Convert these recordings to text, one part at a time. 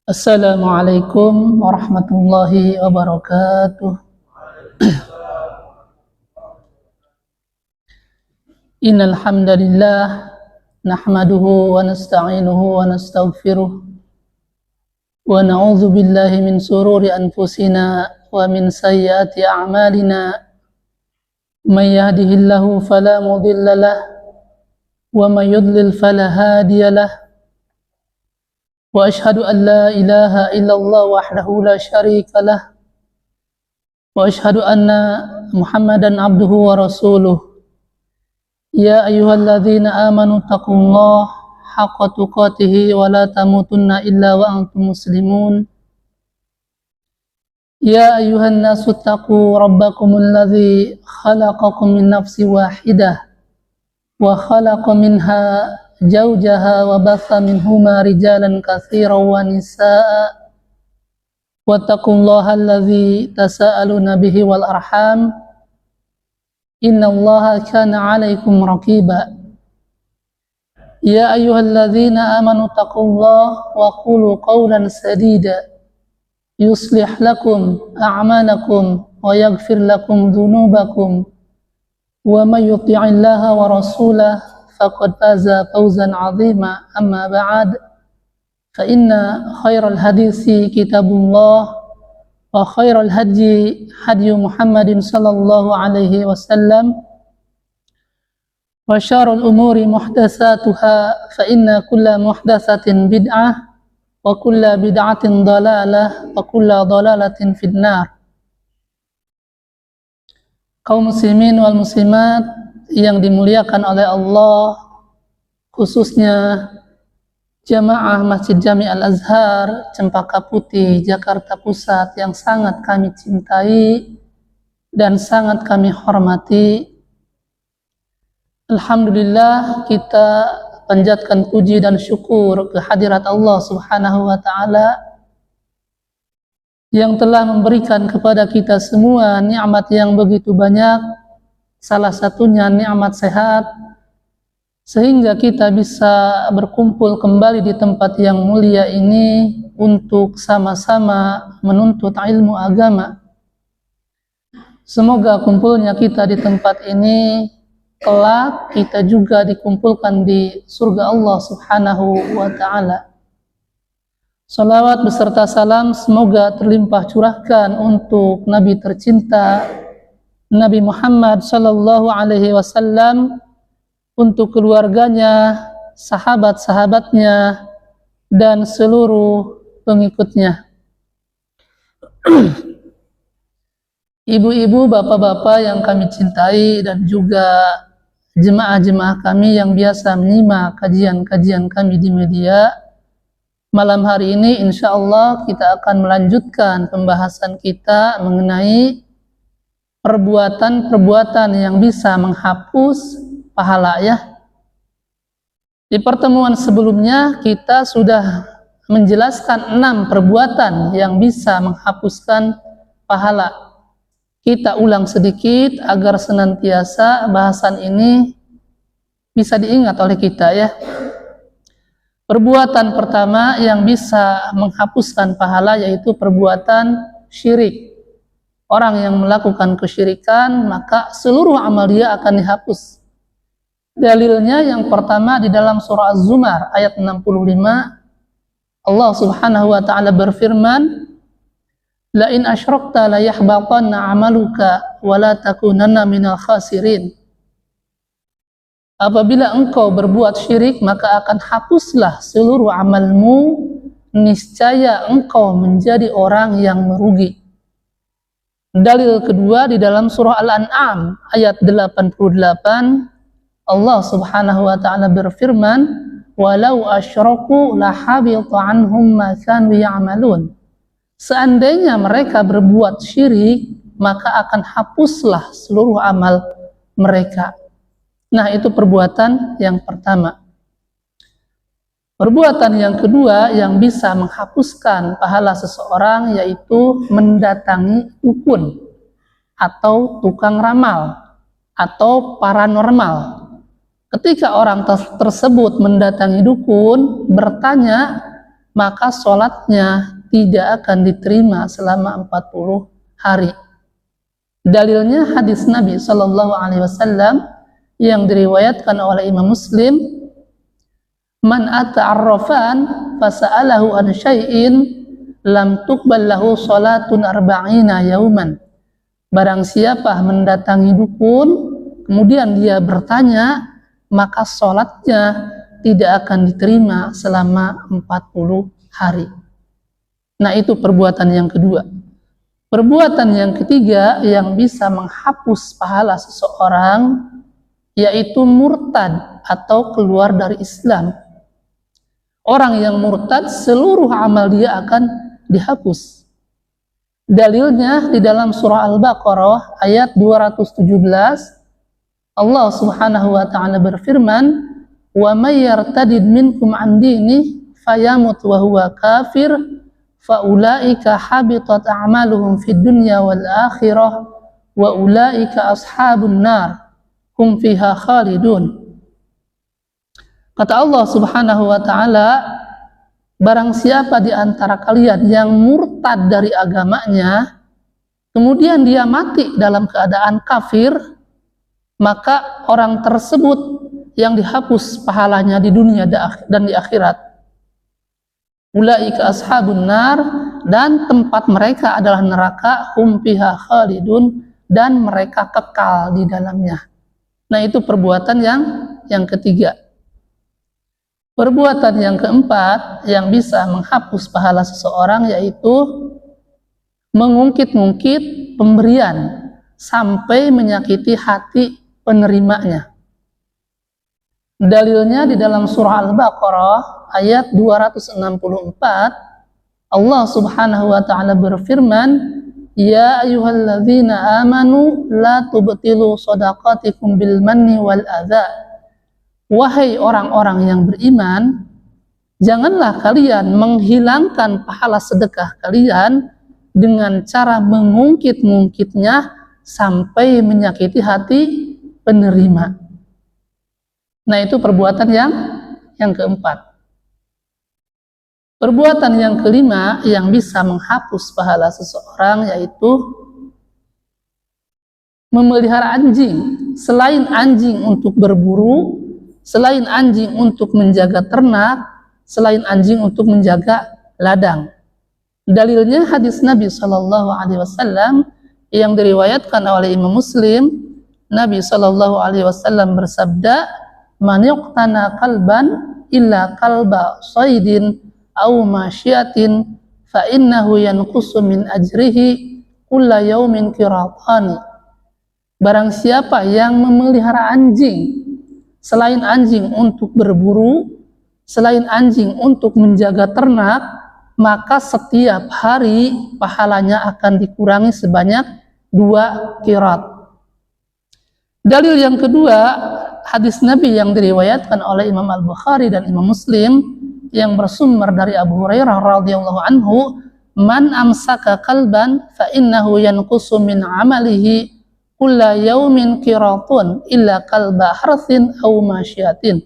Assalamualaikum warahmatullahi wabarakatuh. Innal hamdalillah nahmaduhu wa nasta'inuhu wa nastaghfiruh wa na'udzu billahi min sururi anfusina wa min sayyiati a'malina. May yahdihillahu fala mudilla lahu wa may yudlil fala hadiya lahu. Wa ashhadu an la ilaha illallah wahdahu la syarika lah wa ashhadu anna Muhammadan abduhu wa rasuluh. Ya ayyuhalladzina amanu taqullaha haqqa tuqatih wa la tamutunna illa wa antum muslimun. Ya ayyuhan nasu taqu rabbakumul ladzi khalaqakum min nafsin wahidah wa khalaqa minha zawjaha wa batha minhuma rijalan katsiran wa nisaa. Wattaqullaha alladzi tasaaluna bihi wal arham. Innallaha kana 'alaikum raqiba. Ya ayyuhalladzina amanu taqullaha wa qulu qawlan sadida yuslih lakum a'malakum wa yaghfir lakum dhunubakum wa may yuti'illaha wa rasulahu faqad faza fawzan 'azima. Amma ba'd, fa inna khairal hadisi kitabullah wa khairal hadyi hadyu Muhammadin sallallahu alaihi wasallam wa syarrul umuri muhdatsatuha fa inna kulla muhdatsatin bid'ah wa kulla bid'atin dhalalah wa kulla dhalalatin finnar. Kaum muslimin wal muslimat yang dimuliakan oleh Allah, khususnya Jamaah Masjid Jami Al-Azhar Cempaka Putih, Jakarta Pusat yang sangat kami cintai dan sangat kami hormati. Alhamdulillah, kita panjatkan puji dan syukur kehadirat Allah Subhanahu wa ta'ala yang telah memberikan kepada kita semua nikmat yang begitu banyak, salah satunya nikmat sehat, sehingga kita bisa berkumpul kembali di tempat yang mulia ini untuk sama-sama menuntut ilmu agama. Semoga kumpulnya kita di tempat ini kelak kita juga dikumpulkan di surga Allah Subhanahu wa ta'ala. Salawat beserta salam semoga terlimpah curahkan untuk Nabi tercinta Nabi Muhammad sallallahu alaihi wasallam, untuk keluarganya, sahabat-sahabatnya, dan seluruh pengikutnya. Ibu-ibu, bapak-bapak yang kami cintai, dan juga jemaah-jemaah kami yang biasa menyimak kajian-kajian kami di media, malam hari ini insya Allah kita akan melanjutkan pembahasan kita mengenai perbuatan-perbuatan yang bisa menghapus pahala ya. Di pertemuan sebelumnya kita sudah menjelaskan 6 perbuatan yang bisa menghapuskan pahala. Kita ulang sedikit agar senantiasa bahasan ini bisa diingat oleh kita ya. Perbuatan pertama yang bisa menghapuskan pahala yaitu perbuatan syirik. Orang yang melakukan kesyirikan maka seluruh amal dia akan dihapus. Dalilnya yang pertama di dalam surah Az-Zumar ayat 65, Allah Subhanahu wa ta'ala berfirman, la in asyrakta la yahbatanna 'amaluka wa la takunanna minal khasirin. Apabila engkau berbuat syirik maka akan hapuslah seluruh amalmu, niscaya engkau menjadi orang yang merugi. Dalil kedua di dalam surah Al-An'am ayat 88, Allah Subhanahu wa ta'ala berfirman, walau asyraku lahabita anhum ma kanu ya'malun. Seandainya mereka berbuat syirik, maka akan hapuslah seluruh amal mereka. Nah, itu perbuatan yang pertama. Perbuatan yang kedua yang bisa menghapuskan pahala seseorang yaitu mendatangi dukun atau tukang ramal atau paranormal. Ketika orang tersebut mendatangi dukun, bertanya maka sholatnya tidak akan diterima selama 40 hari. Dalilnya hadis Nabi Shallallahu Alaihi Wasallam yang diriwayatkan oleh Imam Muslim, man ata'arrafan fasa'alahu an syai'in lam tuqbal lahu salatun arba'ina yauman. Barang siapa mendatangi dukun kemudian dia bertanya, maka sholatnya tidak akan diterima selama 40 hari. Nah, itu perbuatan yang kedua. Perbuatan yang ketiga yang bisa menghapus pahala seseorang yaitu murtad atau keluar dari Islam. Orang yang murtad, seluruh amal dia akan dihapus. Dalilnya di dalam surah Al-Baqarah ayat 217, Allah Subhanahu wa taala berfirman, "Wa may yartadid minkum 'an dinihi fayamut wa huwa kafir faulaika habitat a'maluhum fid dunya wal akhirah wa ulaika ashabun nar hum fiha khalidun." Kata Allah Subhanahu wa taala, barang siapa di antara kalian yang murtad dari agamanya kemudian dia mati dalam keadaan kafir, maka orang tersebut yang dihapus pahalanya di dunia dan di akhirat. Ulaika ashabun nar, dan tempat mereka adalah neraka, hum fiha khalidun, dan mereka kekal di dalamnya. Nah, itu perbuatan yang ketiga. Perbuatan yang keempat yang bisa menghapus pahala seseorang yaitu mengungkit-ungkit pemberian sampai menyakiti hati penerimanya. Dalilnya di dalam surah Al-Baqarah ayat 264, Allah Subhanahu wa taala berfirman, "Ya ayyuhalladzina amanu la tubtilu shadaqatikum bil manni wal adza." Wahai orang-orang yang beriman, janganlah kalian menghilangkan pahala sedekah kalian dengan cara mengungkit-ungkitnya sampai menyakiti hati penerima. Nah, itu perbuatan yang keempat. Perbuatan yang kelima yang bisa menghapus pahala seseorang yaitu memelihara anjing. Selain anjing untuk berburu, selain anjing untuk menjaga ternak, selain anjing untuk menjaga ladang. Dalilnya hadis Nabi Shallallahu Alaihi Wasallam yang diriwayatkan oleh Imam Muslim. Nabi Shallallahu Alaihi Wasallam bersabda, "Man yuqtana kalban illa kalba saydin aw masyiatin fa innahu yanqusu min ajrihi kulla yaumin qiratani." Barang siapa yang memelihara anjing selain anjing untuk berburu, selain anjing untuk menjaga ternak, maka setiap hari pahalanya akan dikurangi sebanyak 2 qirat. Dalil yang kedua, hadis Nabi yang diriwayatkan oleh Imam Al-Bukhari dan Imam Muslim yang bersumber dari Abu Hurairah radhiyallahu anhu, "Man amsaka kalban fa innahu yanqusu min amalihi kulla yaumin qiratun illa kalba harthin aw masyiatin."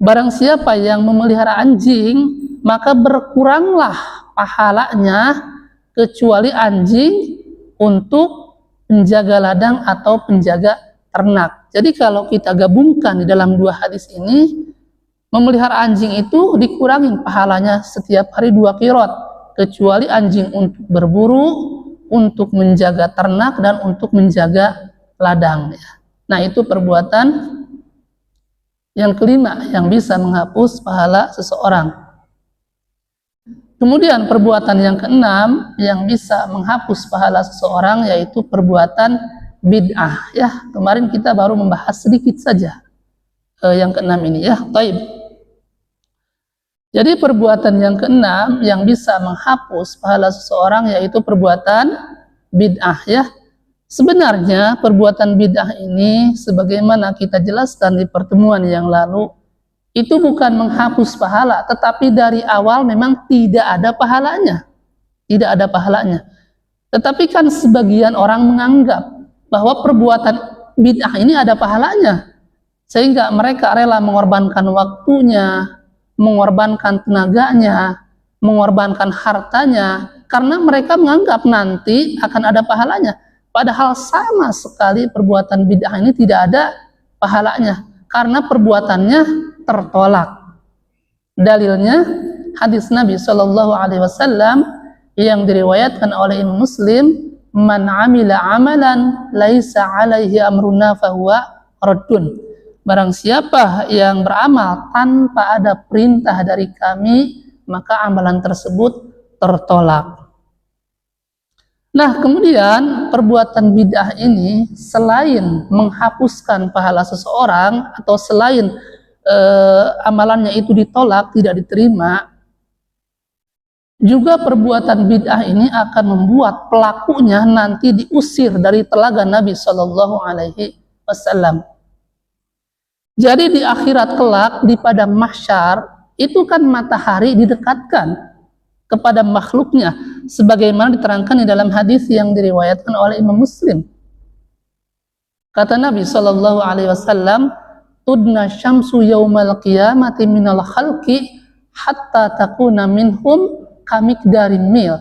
Barang siapa yang memelihara anjing, maka berkuranglah pahalanya kecuali anjing untuk penjaga ladang atau penjaga ternak. Jadi kalau kita gabungkan di dalam dua hadis ini, memelihara anjing itu dikurangi pahalanya setiap hari 2 qirat, kecuali anjing untuk berburu, untuk menjaga ternak, dan untuk menjaga ladang. Nah, itu perbuatan yang kelima yang bisa menghapus pahala seseorang. Kemudian perbuatan yang keenam yang bisa menghapus pahala seseorang yaitu perbuatan bid'ah. Ya, kemarin kita baru membahas sedikit saja yang keenam ini ya. Taib. Jadi perbuatan yang keenam yang bisa menghapus pahala seseorang yaitu perbuatan bid'ah ya. Sebenarnya perbuatan bid'ah ini sebagaimana kita jelaskan di pertemuan yang lalu, itu bukan menghapus pahala, tetapi dari awal memang tidak ada pahalanya. Tidak ada pahalanya. Tetapi kan sebagian orang menganggap bahwa perbuatan bid'ah ini ada pahalanya. Sehingga mereka rela mengorbankan waktunya, mengorbankan tenaganya, mengorbankan hartanya, karena mereka menganggap nanti akan ada pahalanya. Padahal sama sekali perbuatan bid'ah ini tidak ada pahalanya, karena perbuatannya tertolak. Dalilnya hadis Nabi Shallallahu Alaihi Wasallam yang diriwayatkan oleh Imam Muslim, man amila amalan laisa alaihi amruna fahuwa raddun. Barang siapa yang beramal tanpa ada perintah dari kami, maka amalan tersebut tertolak. Nah, kemudian perbuatan bid'ah ini selain menghapuskan pahala seseorang atau selain amalannya itu ditolak, tidak diterima, juga perbuatan bid'ah ini akan membuat pelakunya nanti diusir dari telaga Nabi Shallallahu Alaihi Wasallam. Jadi di akhirat kelak, di padang mahsyar, itu kan matahari didekatkan kepada makhluknya, sebagaimana diterangkan di dalam hadis yang diriwayatkan oleh Imam Muslim. Kata Nabi Shallallahu Alaihi Wasallam, tudna syamsu yaumal qiyamati minal khalqi hatta takuna minhum kamikdarin mil.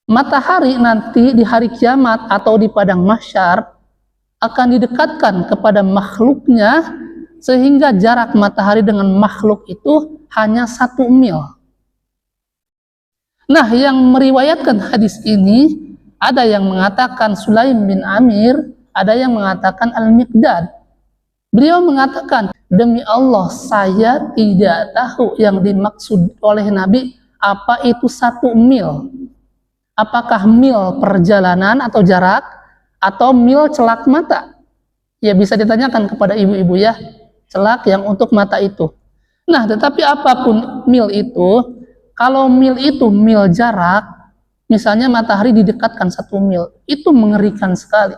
Matahari nanti di hari kiamat atau di padang mahsyar akan didekatkan kepada makhluknya sehingga jarak matahari dengan makhluk itu hanya 1 mil. Nah, yang meriwayatkan hadis ini ada yang mengatakan Sulaim bin Amir, ada yang mengatakan Al-Miqdad. Beliau mengatakan, demi Allah saya tidak tahu yang dimaksud oleh Nabi apa itu 1 mil. Apakah mil perjalanan atau jarak, atau mil celak mata? Ya bisa ditanyakan kepada ibu-ibu ya, celak yang untuk mata itu. Nah, tetapi apapun mil itu, kalau mil itu mil jarak, misalnya matahari didekatkan 1 mil, itu mengerikan sekali.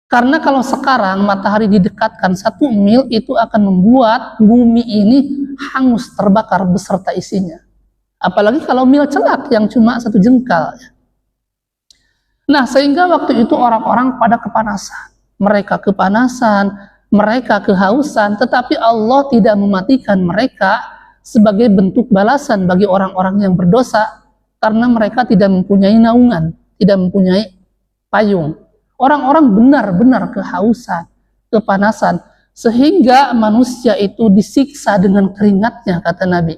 Karena kalau sekarang matahari didekatkan 1 mil, itu akan membuat bumi ini hangus terbakar beserta isinya. Apalagi kalau mil celak yang cuma 1 jengkal. Nah, sehingga waktu itu orang-orang pada kepanasan. Mereka kepanasan, mereka kehausan, tetapi Allah tidak mematikan mereka sebagai bentuk balasan bagi orang-orang yang berdosa, karena mereka tidak mempunyai naungan, tidak mempunyai payung. Orang-orang benar-benar kehausan, kepanasan, sehingga manusia itu disiksa dengan keringatnya, kata Nabi.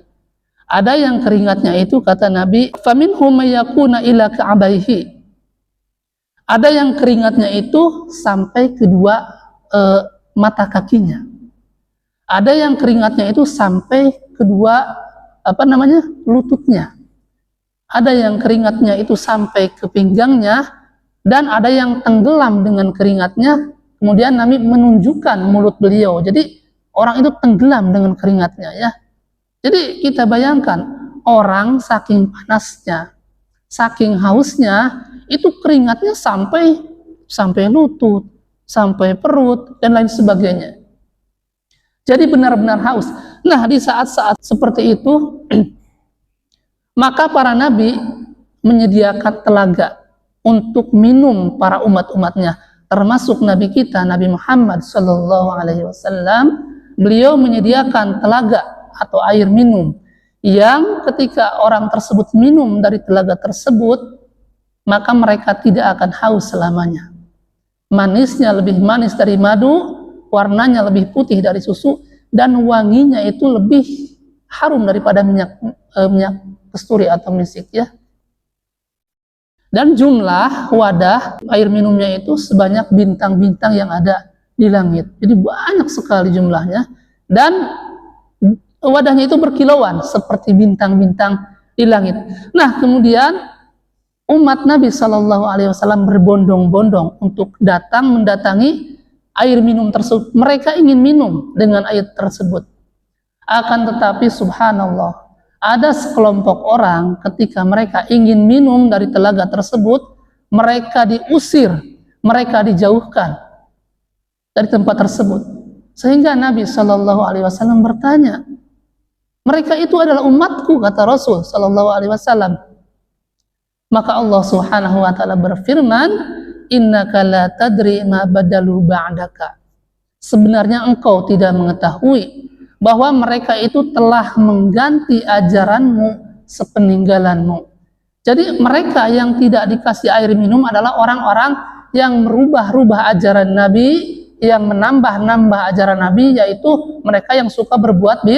Ada yang keringatnya itu, kata Nabi, faminhum mayakuna ila ka'abaihi. Ada yang keringatnya itu sampai kedua mata kakinya. Ada yang keringatnya itu sampai kedua lututnya. Ada yang keringatnya itu sampai ke pinggangnya, dan ada yang tenggelam dengan keringatnya. Kemudian Nabi menunjukkan mulut beliau. Jadi orang itu tenggelam dengan keringatnya ya. Jadi kita bayangkan orang saking panasnya, saking hausnya, itu keringatnya sampai lutut, sampai perut, dan lain sebagainya. Jadi benar-benar haus. Nah, di saat-saat seperti itu, maka para nabi menyediakan telaga untuk minum para umat-umatnya, termasuk nabi kita, Nabi Muhammad Sallallahu Alaihi Wasallam. Beliau menyediakan telaga atau air minum yang ketika orang tersebut minum dari telaga tersebut, maka mereka tidak akan haus selamanya. Manisnya lebih manis dari madu, warnanya lebih putih dari susu, dan wanginya itu lebih harum daripada minyak kasturi atau misik ya. Dan jumlah wadah air minumnya itu sebanyak bintang-bintang yang ada di langit. Jadi banyak sekali jumlahnya, dan wadahnya itu berkilauan seperti bintang-bintang di langit. Nah, kemudian umat Nabi Shallallahu Alaihi Wasallam berbondong-bondong untuk datang mendatangi air minum tersebut. Mereka ingin minum dengan air tersebut. Akan tetapi subhanallah, ada sekelompok orang ketika mereka ingin minum dari telaga tersebut, mereka diusir, mereka dijauhkan dari tempat tersebut. Sehingga Nabi Shallallahu Alaihi Wasallam bertanya, mereka itu adalah umatku, kata Rasul Shallallahu Alaihi Wasallam. Maka Allah Subhanahu Wa Taala berfirman, innaka la tadri ma badalu ba'daka. Sebenarnya engkau tidak mengetahui bahwa mereka itu telah mengganti ajaranmu sepeninggalanmu. Jadi mereka yang tidak dikasih air minum adalah orang-orang yang merubah-rubah ajaran Nabi, yang menambah-nambah ajaran Nabi, yaitu mereka yang suka berbuat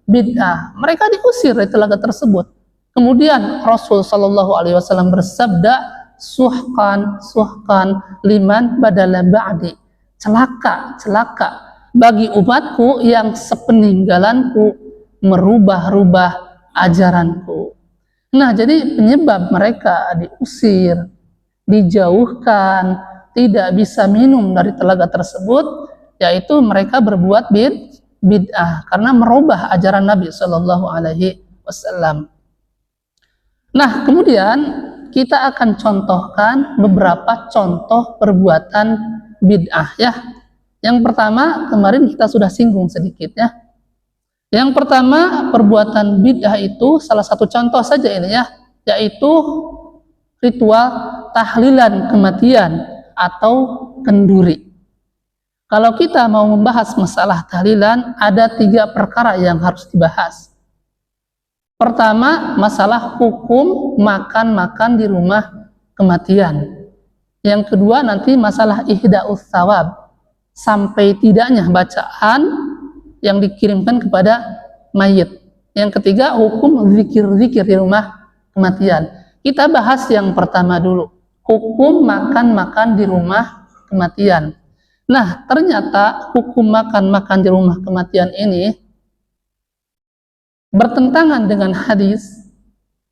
bid'ah. Mereka diusir dari telaga tersebut. Kemudian Rasul Shallallahu Alaihi Wasallam bersabda, suhkan liman badala ba'di. Celaka bagi umatku yang sepeninggalanku merubah-rubah ajaranku. Nah, jadi penyebab mereka diusir, dijauhkan, tidak bisa minum dari telaga tersebut, yaitu mereka berbuat bid'ah karena merubah ajaran Nabi Shallallahu Alaihi Wasallam. Nah, kemudian kita akan contohkan beberapa contoh perbuatan bid'ah ya. Yang pertama kemarin kita sudah singgung sedikit ya. Yang pertama perbuatan bid'ah itu salah satu contoh saja ini ya, yaitu ritual tahlilan kematian atau kenduri. Kalau kita mau membahas masalah tahlilan, ada 3 perkara yang harus dibahas. Pertama, masalah hukum makan-makan di rumah kematian. Yang kedua, nanti masalah ihda'us tsawab, sampai tidaknya bacaan yang dikirimkan kepada mayit. Yang ketiga, hukum zikir-zikir di rumah kematian. Kita bahas yang pertama dulu, hukum makan-makan di rumah kematian. Nah, ternyata hukum makan-makan di rumah kematian ini bertentangan dengan hadis,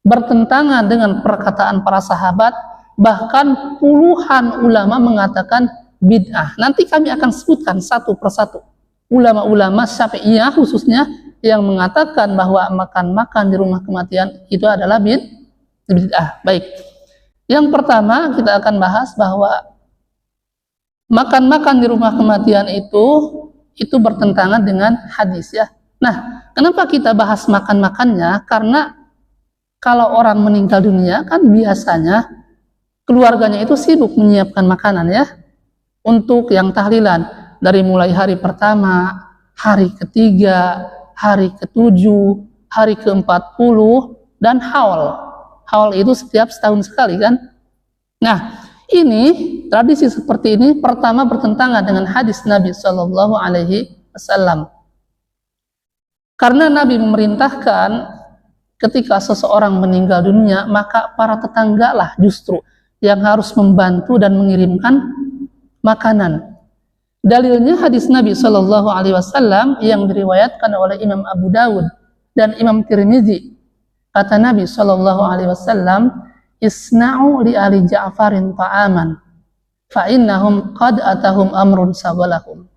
bertentangan dengan perkataan para sahabat, bahkan puluhan ulama mengatakan bid'ah. Nanti kami akan sebutkan satu persatu. Ulama-ulama Syafi'iyah khususnya yang mengatakan bahwa makan-makan di rumah kematian itu adalah bid'ah. Baik. Yang pertama kita akan bahas bahwa makan-makan di rumah kematian itu bertentangan dengan hadis ya. Nah, kenapa kita bahas makan-makannya? Karena kalau orang meninggal dunia kan biasanya keluarganya itu sibuk menyiapkan makanan ya untuk yang tahlilan. Dari mulai hari pertama, hari ketiga, hari ke-7, hari ke-40, dan haul. Haul itu setiap setahun sekali kan. Nah, ini tradisi seperti ini pertama bertentangan dengan hadis Nabi Shallallahu Alaihi Wasallam. Karena Nabi memerintahkan ketika seseorang meninggal dunia, maka para tetangga lah justru yang harus membantu dan mengirimkan makanan. Dalilnya hadis Nabi Shallallahu Alaihi Wasallam yang diriwayatkan oleh Imam Abu Dawud dan Imam Tirmizi. Kata Nabi Shallallahu Alaihi Wasallam, "Isna'u li ali Ja'farin ta'aman, fa innahum qad atahum amrun sabalahum."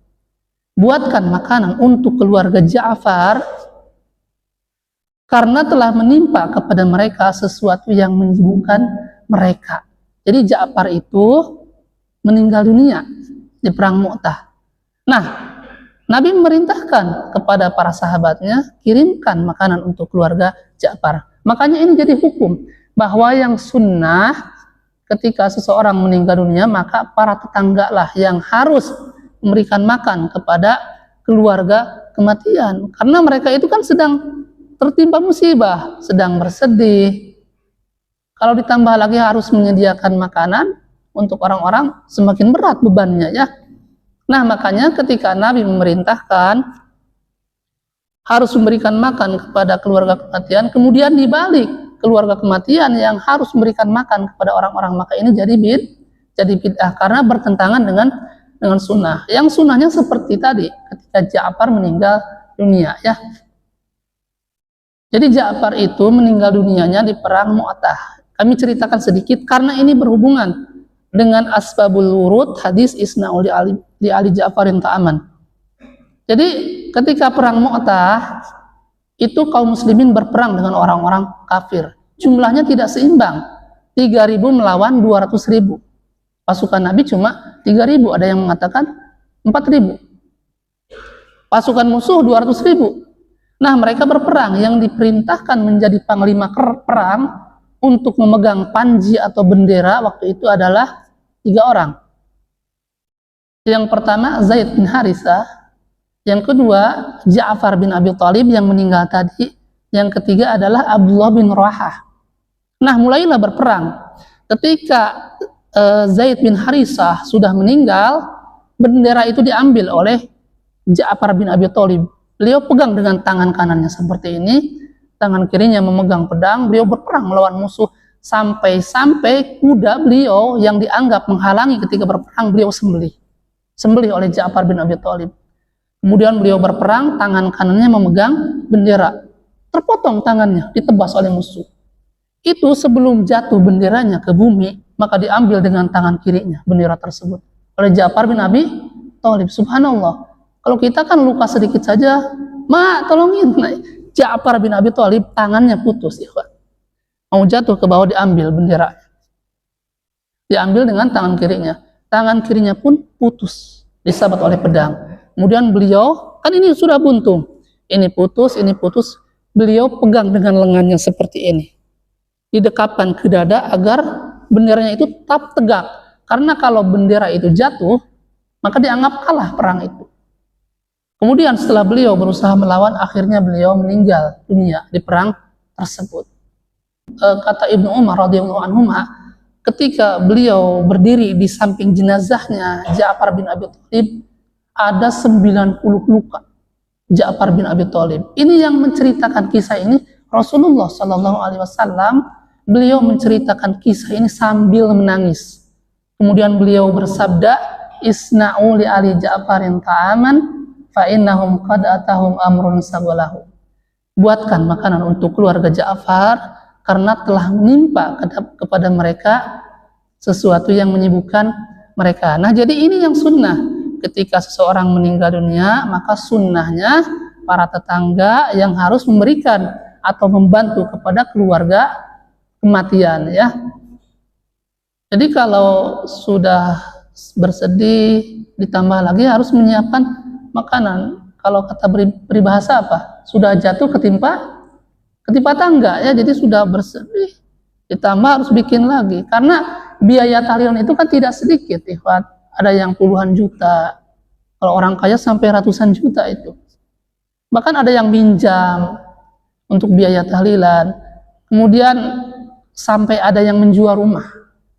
Buatkan makanan untuk keluarga Ja'far karena telah menimpa kepada mereka sesuatu yang menyibukkan mereka. Jadi Ja'far itu meninggal dunia di perang Mu'tah. Nah, Nabi memerintahkan kepada para sahabatnya, kirimkan makanan untuk keluarga Ja'far. Makanya ini jadi hukum bahwa yang sunnah ketika seseorang meninggal dunia, maka para tetangga lah yang harus memberikan makan kepada keluarga kematian. Karena mereka itu kan sedang tertimpa musibah, sedang bersedih. Kalau ditambah lagi harus menyediakan makanan untuk orang-orang, semakin berat bebannya ya. Nah, makanya ketika Nabi memerintahkan harus memberikan makan kepada keluarga kematian, kemudian dibalik keluarga kematian yang harus memberikan makan kepada orang-orang, maka ini jadi bid'ah karena bertentangan dengan sunnah. Yang sunnahnya seperti tadi ketika Ja'far meninggal dunia ya. Jadi Ja'far itu meninggal dunianya di perang Mu'tah. Kami ceritakan sedikit karena ini berhubungan dengan asbabul wurud hadis isna'u li ali Ja'farin ta'aman. Jadi ketika perang Mu'tah itu kaum muslimin berperang dengan orang-orang kafir. Jumlahnya tidak seimbang. 3.000 melawan 200.000. Pasukan Nabi cuma 3.000, ada yang mengatakan 4.000. Pasukan musuh 200.000. Nah, mereka berperang, yang diperintahkan menjadi panglima perang untuk memegang panji atau bendera waktu itu adalah 3 orang. Yang pertama Zaid bin Harithah, Yang kedua, Ja'far bin Abi Thalib yang meninggal tadi. Yang ketiga adalah Abdullah bin Rawahah. Nah, mulailah berperang. Ketika Zaid bin Harisah sudah meninggal, bendera itu diambil oleh Ja'far bin Abi Thalib. Beliau pegang dengan tangan kanannya seperti ini, tangan kirinya memegang pedang, beliau berperang melawan musuh sampai kuda beliau yang dianggap menghalangi ketika berperang beliau sembelih oleh Ja'far bin Abi Thalib. Kemudian beliau berperang, tangan kanannya memegang bendera, terpotong tangannya, ditebas oleh musuh. Itu sebelum jatuh benderanya ke bumi, maka diambil dengan tangan kirinya bendera tersebut oleh Ja'far bin Abi Thalib. Subhanallah. Kalau kita kan luka sedikit saja, tolongin. Ja'far bin Abi Thalib tangannya putus, ikhwan. Mau jatuh ke bawah diambil bendera. Diambil dengan tangan kirinya. Tangan kirinya pun putus, disabat oleh pedang. Kemudian beliau, kan ini sudah buntung. Ini putus. Beliau pegang dengan lengannya seperti ini. Didekapkan ke dada agar benderanya itu tetap tegak. Karena kalau bendera itu jatuh, maka dianggap kalah perang itu. Kemudian setelah beliau berusaha melawan, akhirnya beliau meninggal dunia di perang tersebut. Kata Ibnu Umar radhiyallahu anhu, ketika beliau berdiri di samping jenazahnya Ja'far bin Abi Thalib, ada 90 luka Ja'far bin Abi Thalib. Ini yang menceritakan kisah ini Rasulullah Shallallahu Alaihi Wasallam. Beliau menceritakan kisah ini sambil menangis. Kemudian beliau bersabda, "Isna'u li ali Ja'farin ta'aman fa innahum qad atahum amrun sabalahu." Buatkan makanan untuk keluarga Ja'far karena telah menimpa kepada mereka sesuatu yang menyibukkan mereka. Nah, jadi ini yang sunnah. Ketika seseorang meninggal dunia, maka sunnahnya para tetangga yang harus memberikan atau membantu kepada keluarga kematian, ya. Jadi kalau sudah bersedih, ditambah lagi harus menyiapkan makanan. Kalau kata peribahasa apa? Sudah jatuh ketimpa tangga, ya. Jadi sudah bersedih, ditambah harus bikin lagi. Karena biaya tahlilan itu kan tidak sedikit, ikhwan. Ada yang puluhan juta, kalau orang kaya sampai ratusan juta itu. Bahkan ada yang minjam untuk biaya tahlilan. Kemudian sampai ada yang menjual rumah.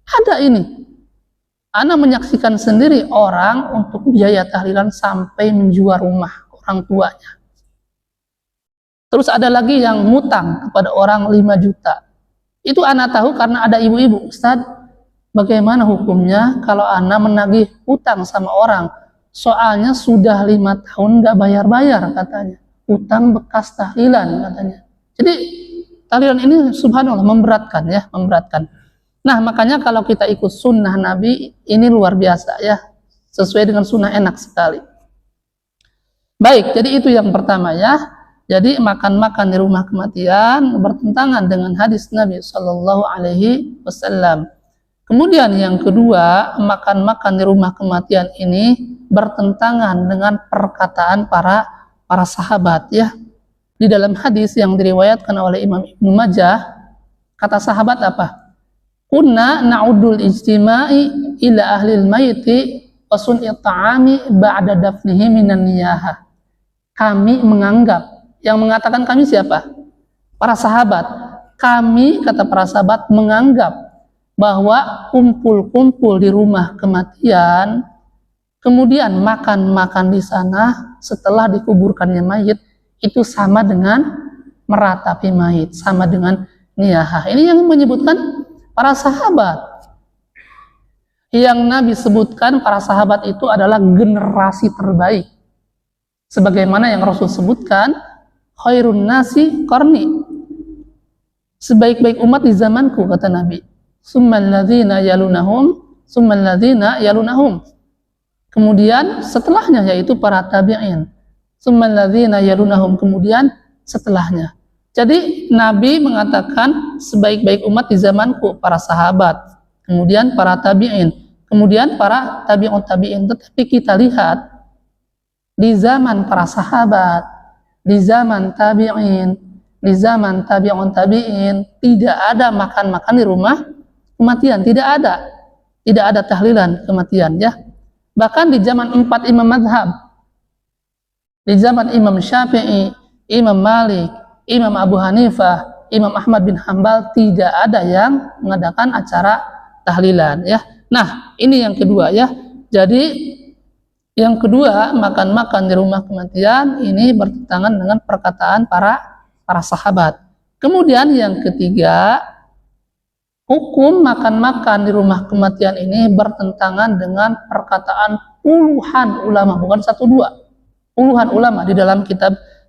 Ada ini. Ana menyaksikan sendiri orang untuk biaya tahlilan sampai menjual rumah orang tuanya. Terus ada lagi yang ngutang kepada orang 5 juta. Itu ana tahu karena ada ibu-ibu, Ustaz, bagaimana hukumnya kalau ana menagih hutang sama orang? Soalnya sudah 5 tahun nggak bayar-bayar katanya. Hutang bekas tahlilan katanya. Jadi tahlilan ini subhanallah memberatkan, ya, memberatkan. Nah, makanya kalau kita ikut sunnah Nabi, ini luar biasa, ya. Sesuai dengan sunnah, enak sekali. Baik, jadi itu yang pertama, ya. Jadi makan-makan di rumah kematian bertentangan dengan hadis Nabi Shallallahu Alaihi Wasallam. Kemudian yang kedua, makan-makan di rumah kematian ini bertentangan dengan perkataan para sahabat, ya. Di dalam hadis yang diriwayatkan oleh Imam Ibnu Majah, kata sahabat apa? Kunna na'udul ijtima'i ila ahlil mayyiti wa sun'i ta'ami ba'da dafnihi minan niyahah. Kami menganggap, yang mengatakan kami siapa? Para sahabat. Kami, kata para sahabat, menganggap bahwa kumpul-kumpul di rumah kematian, kemudian makan-makan di sana setelah dikuburkannya mayit, itu sama dengan meratapi mayit, sama dengan niyahah. Ini yang menyebutkan para sahabat. Yang Nabi sebutkan para sahabat itu adalah generasi terbaik. Sebagaimana yang Rasul sebutkan, khairun nasi qarni. Sebaik-baik umat di zamanku, kata Nabi. Summal ladzina yalunahum, summal ladzina yalunahum. Kemudian setelahnya yaitu para tabi'in. Summal ladzina yalunahum, kemudian setelahnya. Jadi Nabi mengatakan sebaik-baik umat di zamanku para sahabat, kemudian para tabi'in, kemudian para tabi'un tabi'in. Tetapi kita lihat di zaman para sahabat, di zaman tabi'in, di zaman tabi'un tabi'in, tidak ada makan-makan di rumah kematian, tidak ada tahlilan kematian, ya. Bahkan di zaman 4 imam mazhab, Di zaman Imam Syafi'i, Imam Malik, Imam Abu Hanifah, Imam Ahmad bin Hambal tidak ada yang mengadakan acara tahlilan ya. Nah, ini yang kedua ya. Jadi yang kedua, makan-makan di rumah kematian ini bertentangan dengan perkataan para sahabat. Kemudian yang ketiga, hukum makan-makan di rumah kematian ini bertentangan dengan perkataan puluhan ulama, bukan satu dua, puluhan ulama di dalam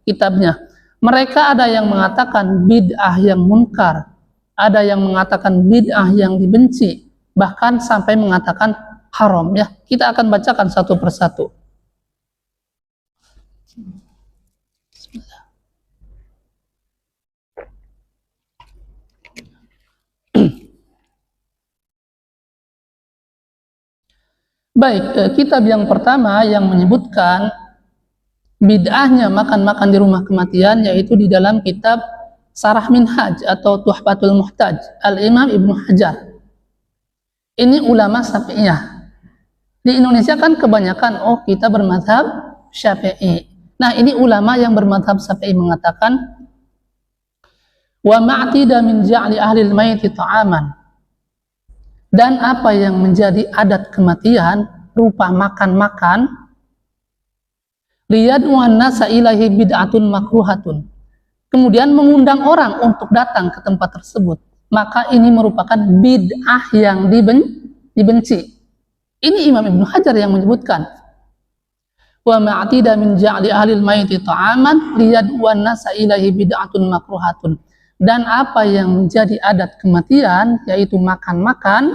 kitabnya. Mereka ada yang mengatakan bid'ah yang munkar, ada yang mengatakan bid'ah yang dibenci, bahkan sampai mengatakan haram ya. Kita akan bacakan satu persatu. Baik, kitab yang pertama yang menyebutkan bid'ahnya makan-makan di rumah kematian yaitu di dalam kitab Sarah Minhaj atau Tuhfatul Muhtaj Al-Imam Ibnu Hajar. Ini ulama Syafi'iyah. Di Indonesia kan kebanyakan kita bermadzhab Syafi'i. Nah, ini ulama yang bermadzhab Syafi'i mengatakan wa ma'tida min ja'li ahli al-maiti ta'aman. Dan apa yang menjadi adat kematian rupa makan-makan liyad'uan nasa ilahi bid'atun makruhatun. Kemudian mengundang orang untuk datang ke tempat tersebut, maka ini merupakan bid'ah yang dibenci. Ini Imam Ibnu Hajar yang menyebutkan wa ma'tida min ja'li ahli al-maiti ta'aman liyad'uan nasa ilahi bid'atun makruhatun. Dan apa yang menjadi adat kematian yaitu makan-makan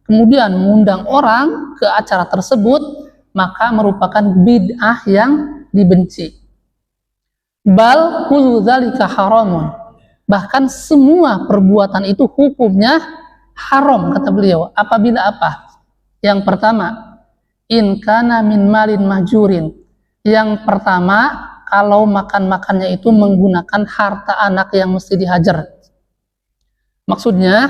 kemudian mengundang orang ke acara tersebut, maka merupakan bid'ah yang dibenci. Bal kullu dzalika haramun. Bahkan semua perbuatan itu hukumnya haram, kata beliau. Apabila apa? Yang pertama, in kana min malin mahjurin. Yang pertama, kalau makan-makannya itu menggunakan harta anak yang mesti dihajar. Maksudnya,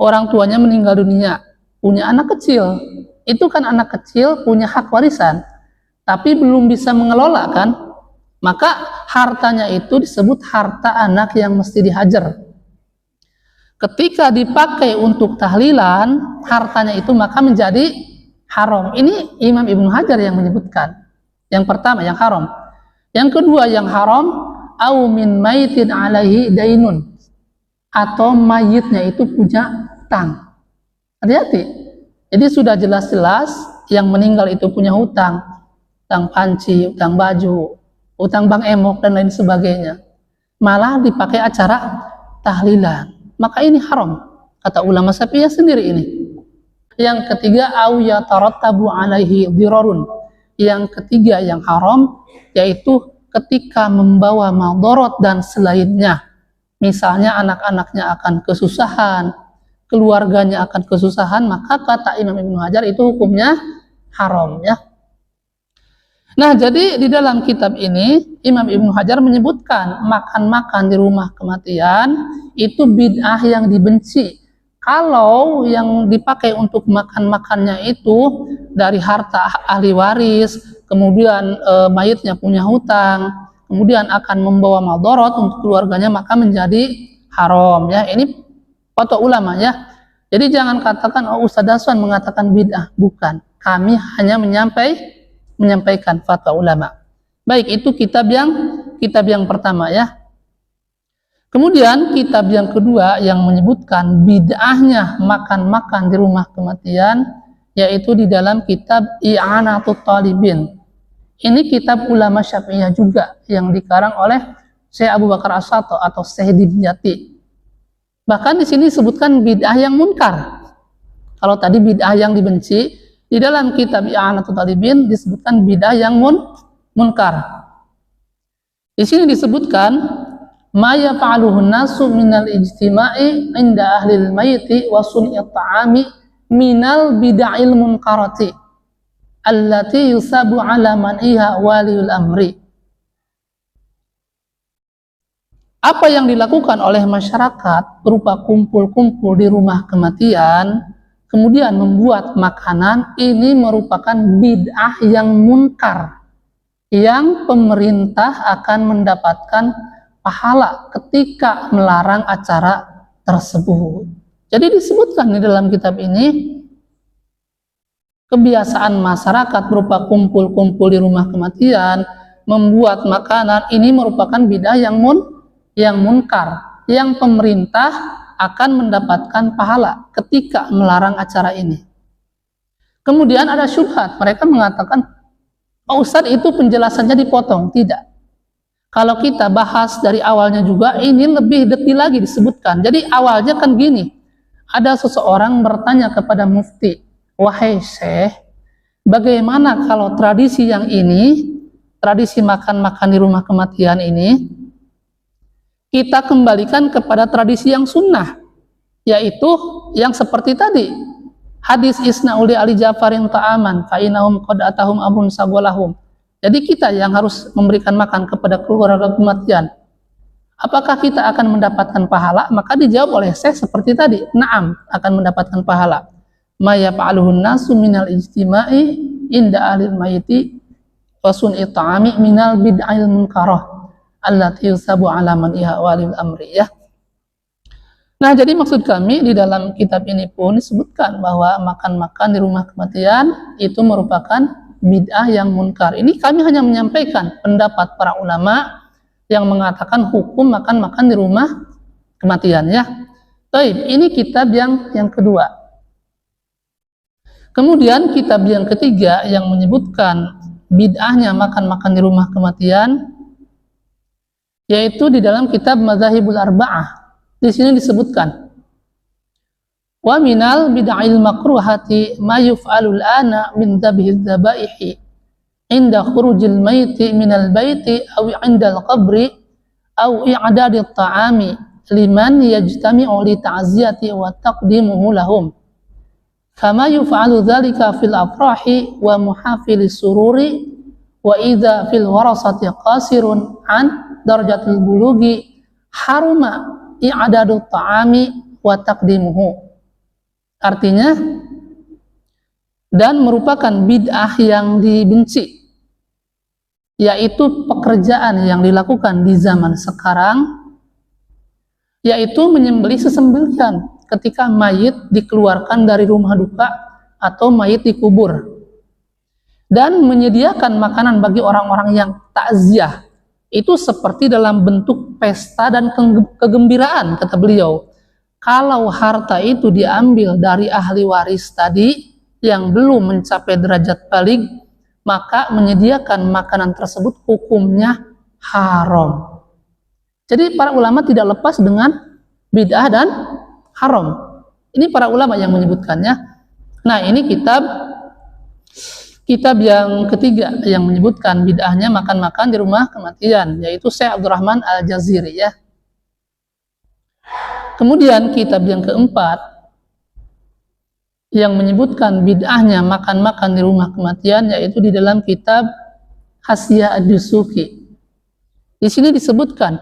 orang tuanya meninggal dunia, punya anak kecil. Itu kan anak kecil punya hak warisan, tapi belum bisa mengelola kan? Maka hartanya itu disebut harta anak yang mesti dihajar. Ketika dipakai untuk tahlilan, hartanya itu maka menjadi haram. Ini Imam Ibnu Hajar yang menyebutkan. Yang pertama, yang haram. Yang kedua yang haram, au min maitin alaihi dainun, atau mayitnya itu punya utang. Hati-hati. Jadi sudah jelas-jelas yang meninggal itu punya hutang, utang panci, utang baju, utang bank emok dan lain sebagainya. Malah dipakai acara tahlilan. Maka ini haram, kata ulama Syafi'iyah sendiri ini. Yang ketiga, au yatarattabu alaihi dirarun. Yang ketiga yang haram yaitu ketika membawa maldorot dan selainnya. Misalnya anak-anaknya akan kesusahan, keluarganya akan kesusahan, maka kata Imam Ibnu Hajar itu hukumnya haram ya. Nah, jadi di dalam kitab ini Imam Ibnu Hajar menyebutkan makan-makan di rumah kematian itu bid'ah yang dibenci. Kalau yang dipakai untuk makan-makannya itu dari harta ahli waris, kemudian mayitnya punya hutang, kemudian akan membawa maldorot untuk keluarganya, maka menjadi haram ya. Ini fatwa ulama ya. Jadi jangan katakan Ustaz Daswan mengatakan bid'ah, bukan. Kami hanya menyampaikan fatwa ulama. Baik, itu kitab yang pertama ya. Kemudian kitab yang kedua yang menyebutkan bid'ahnya makan-makan di rumah kematian yaitu di dalam kitab I'anatul Talibin. Ini kitab ulama Syafi'iyah juga yang dikarang oleh Syekh Abu Bakar As-Sato atau Syekh Dimyati. Bahkan di sini disebutkan bid'ah yang munkar. Kalau tadi bid'ah yang dibenci, di dalam kitab I'anatul Talibin disebutkan bid'ah yang munkar. Di sini disebutkan ma yaf'aluhu nasu minal ijtima'i inda ahlil mayyiti wa sun'i ta'ami minal bid'il munkarati allati yusabu ala man'iha waliul amri. Apa yang dilakukan oleh masyarakat berupa kumpul-kumpul di rumah kematian kemudian membuat makanan, ini merupakan bid'ah yang munkar. yang pemerintah akan mendapatkan pahala ketika melarang acara tersebut. Jadi disebutkan di dalam kitab ini, kebiasaan masyarakat berupa kumpul-kumpul di rumah kematian, membuat makanan, ini merupakan bid'ah yang munkar, yang pemerintah akan mendapatkan pahala ketika melarang acara ini. Kemudian ada syubhat, mereka mengatakan, Pak Ustadz itu penjelasannya dipotong. Tidak. Kalau kita bahas dari awalnya juga, ini lebih detail lagi disebutkan. Jadi awalnya kan gini, ada seseorang bertanya kepada mufti, wahai Syekh, bagaimana kalau tradisi yang ini, tradisi makan-makan di rumah kematian ini, kita kembalikan kepada tradisi yang sunnah, yaitu yang seperti tadi, hadis isna'uli ali Ja'farin ta'aman fa'inahum qad atahum amrun sagolahum. Jadi kita yang harus memberikan makan kepada keluarga kematian. Apakah kita akan mendapatkan pahala? Maka dijawab oleh Syekh seperti tadi, na'am, akan mendapatkan pahala. Ma yaf'aluhun nasu minal ijtima'i inda ahlil mayiti wa sun'i ta'ami minal bid'ail munkarah allati yusabu ala man iha walil amri, ya. Nah, jadi maksud kami di dalam kitab ini pun disebutkan bahwa makan-makan di rumah kematian itu merupakan bid'ah yang munkar. Ini kami hanya menyampaikan pendapat para ulama yang mengatakan hukum makan-makan di rumah kematian, ya. Baik, ini kitab yang kedua. Kemudian kitab yang ketiga yang menyebutkan bid'ahnya makan-makan di rumah kematian, yaitu di dalam kitab Madzhabul Arba'ah. Di sini disebutkan, wa minal bid'il makruhati ma yuf'alul ana min dzabhiz dzabaihi inda khurujil maiti minal baiti aw indal qabri aw i'dadit ta'ami liman yajtami'u li ta'ziyati wa taqdimuhu lahum kama yuf'alu dzalika fil afrahi wa muhafilis sururi wa idza fil warasati qasirun an darajatil bulugi haruma i'dadut ta'ami wa taqdimuhu. Artinya, dan merupakan bid'ah yang dibenci, yaitu pekerjaan yang dilakukan di zaman sekarang, yaitu menyembelih sesembelihan ketika mayit dikeluarkan dari rumah duka atau mayit dikubur, dan menyediakan makanan bagi orang-orang yang takziah. Itu seperti dalam bentuk pesta dan kegembiraan, kata beliau. Kalau harta itu diambil dari ahli waris tadi yang belum mencapai derajat baligh, maka menyediakan makanan tersebut hukumnya haram. Jadi para ulama tidak lepas dengan bid'ah dan haram. Ini para ulama yang menyebutkannya. Nah, ini kitab yang ketiga yang menyebutkan bid'ahnya makan-makan di rumah kematian, yaitu Syekh Abdurrahman Al-Jaziri, ya. Kemudian kitab yang keempat yang menyebutkan bid'ahnya makan-makan di rumah kematian, yaitu di dalam kitab Hasyiah Ad-Dusuki. Di sini disebutkan,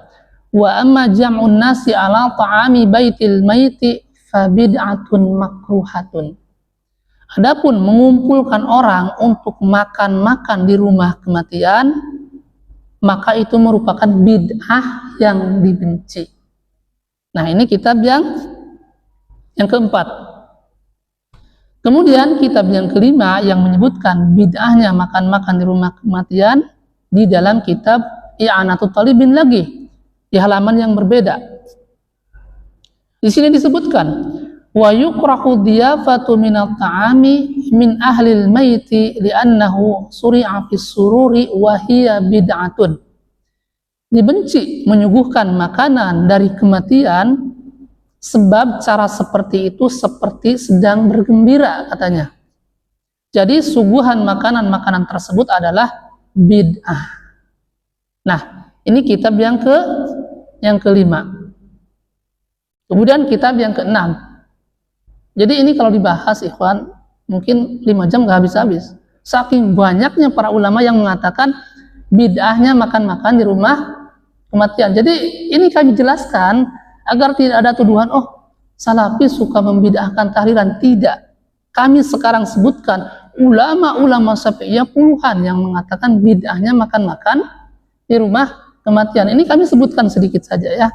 wa amma jam'un nasi ala ta'ami baitil maiti fa bid'atun makruhatun. Adapun mengumpulkan orang untuk makan-makan di rumah kematian, maka itu merupakan bid'ah yang dibenci. Nah, ini kitab yang keempat. Kemudian kitab yang kelima yang menyebutkan bid'ahnya makan-makan di rumah kematian, di dalam kitab I'anatul Talibin lagi, di halaman yang berbeda. Di sini disebutkan, wa yukrahu diyafatu minat ta'ami min ahlil maiti li'annahu suri'a fis sururi wa hiya bid'atun. Dibenci menyuguhkan makanan dari kematian sebab cara seperti itu seperti sedang bergembira, katanya. Jadi suguhan makanan-makanan tersebut adalah bid'ah. Nah, ini kitab yang kelima. Kemudian kitab yang keenam. Jadi ini kalau dibahas, ikhwan, mungkin 5 jam gak habis-habis. Saking banyaknya para ulama yang mengatakan bid'ahnya makan-makan di rumah kematian. Jadi ini kami jelaskan agar tidak ada tuduhan, oh, Salafi suka membid'ahkan tahlilan. Tidak. Kami sekarang sebutkan ulama-ulama Syafi'iyah puluhan yang mengatakan bid'ahnya makan-makan di rumah kematian. Ini kami sebutkan sedikit saja ya.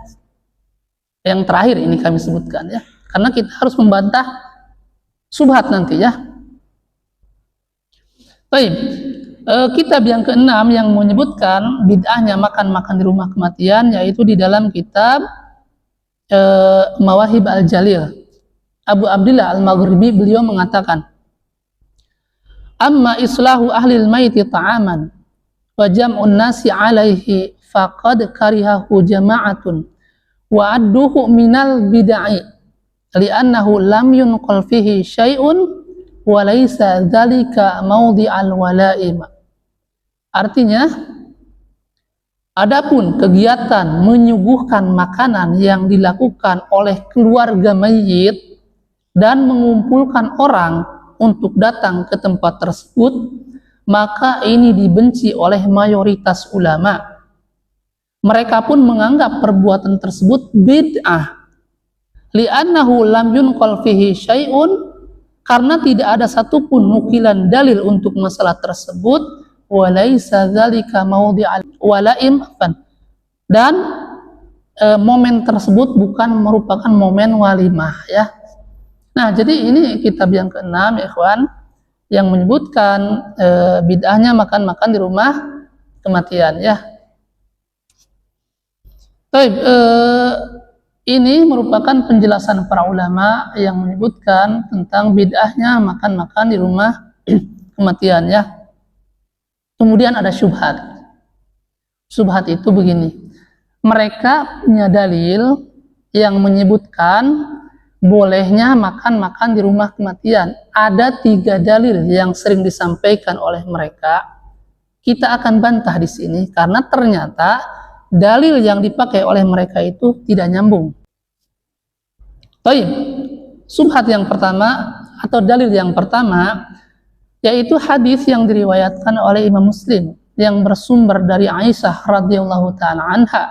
Yang terakhir ini kami sebutkan ya. Karena kita harus membantah subhat nanti ya. Baik. Kitab yang keenam yang menyebutkan bid'ahnya makan-makan di rumah kematian yaitu di dalam kitab Mawahib Al-Jalil. Abu Abdillah Al-Maghribi beliau mengatakan, amma islahu ahlil maiti ta'aman wa jam'un nasi alaihi faqad karihahu jama'atun wa adduhu minal bid'ai li'annahu lam yunqal fihi syai'un wa laysa dzalika mawdi'al wala'im. Artinya, adapun kegiatan menyuguhkan makanan yang dilakukan oleh keluarga mayit dan mengumpulkan orang untuk datang ke tempat tersebut, maka ini dibenci oleh mayoritas ulama. Mereka pun menganggap perbuatan tersebut bid'ah. Li'annahu lam yunqal fihi syai'un, karena tidak ada satupun nukilan dalil untuk masalah tersebut, walaysa dzalika mawdi'al wala'im, dan momen tersebut bukan merupakan momen walimah ya. Nah, jadi ini kitab yang keenam ya ikhwan yang menyebutkan bid'ahnya makan-makan di rumah kematian ya. Baik, ini merupakan penjelasan para ulama yang menyebutkan tentang bid'ahnya makan-makan di rumah kematian ya. Kemudian ada syubhat. Syubhat itu begini. Mereka punya dalil yang menyebutkan bolehnya makan-makan di rumah kematian. Ada 3 dalil yang sering disampaikan oleh mereka. Kita akan bantah di sini karena ternyata dalil yang dipakai oleh mereka itu tidak nyambung. Baik, syubhat yang pertama atau dalil yang pertama yaitu hadis yang diriwayatkan oleh Imam Muslim yang bersumber dari Aisyah radhiyallahu taala anha